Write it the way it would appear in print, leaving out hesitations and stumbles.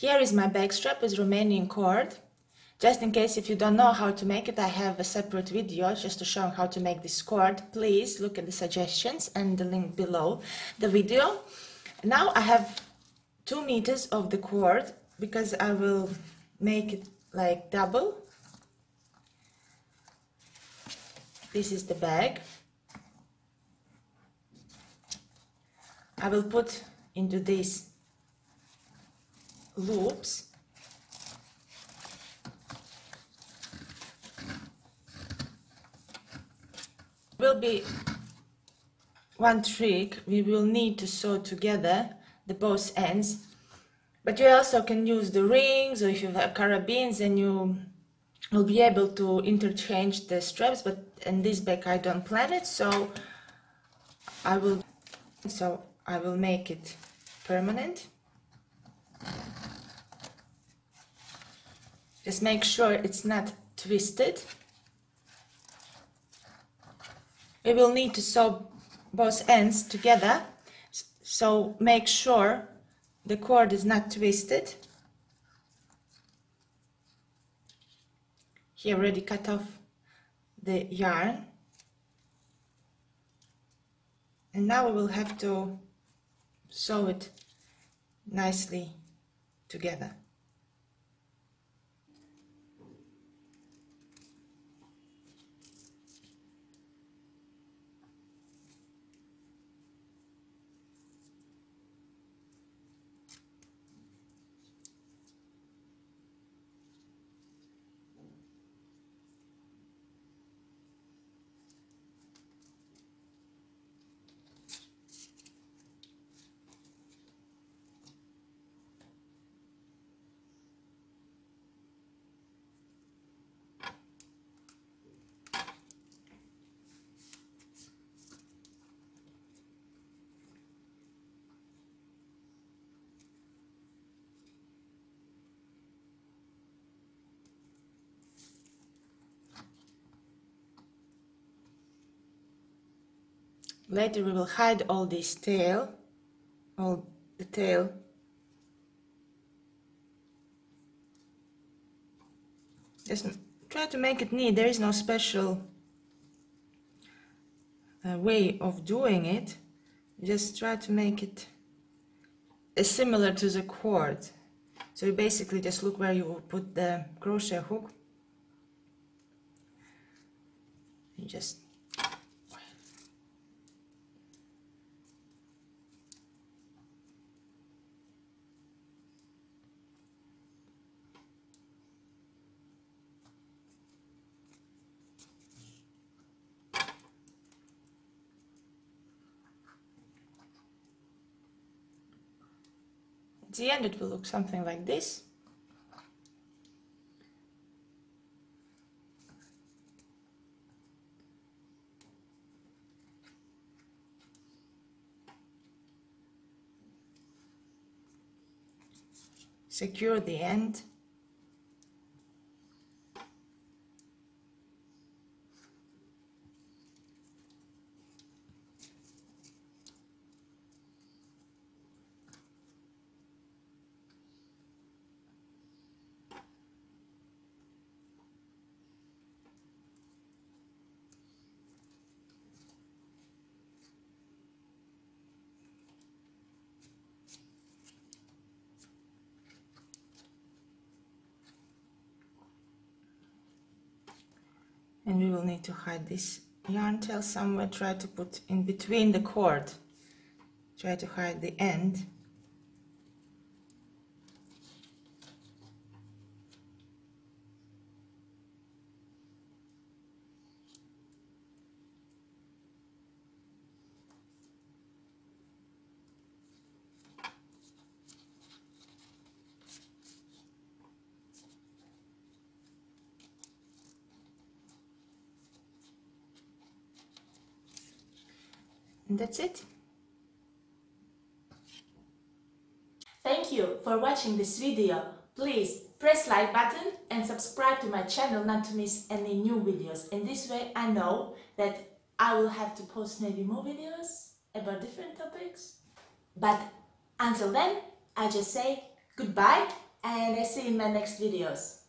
Here is my back strap with Romanian cord. Just in case if you don't know how to make it, I have a separate video just to show how to make this cord. Please look at the suggestions and the link below the video. Now I have 2 meters of the cord because I will make it like double. This is the bag. I will put into these loops. Will be one trick. We will need to sew together the both ends, but you also can use the rings, or if you have carabines, then you will be able to interchange the straps. But in this bag I don't plan it, so I will make it permanent. Just make sure it's not twisted. We will need to sew both ends together, so make sure the cord is not twisted. Here already cut off the yarn, and now we will have to sew it nicely together. Later we will hide all this tail, all the tail. Just try to make it neat. There is no special way of doing it. Just try to make it similar to the cord. So you basically just look where you will put the crochet hook. You just at the end it will look something like this. Secure the end. And we will need to hide this yarn tail somewhere. Try to put in between the cord. Try to hide the end. And that's it. Thank you for watching this video. Please press like button and subscribe to my channel not to miss any new videos. In this way I know that I will have to post maybe more videos about different topics. But until then, I just say goodbye and I see you in my next videos.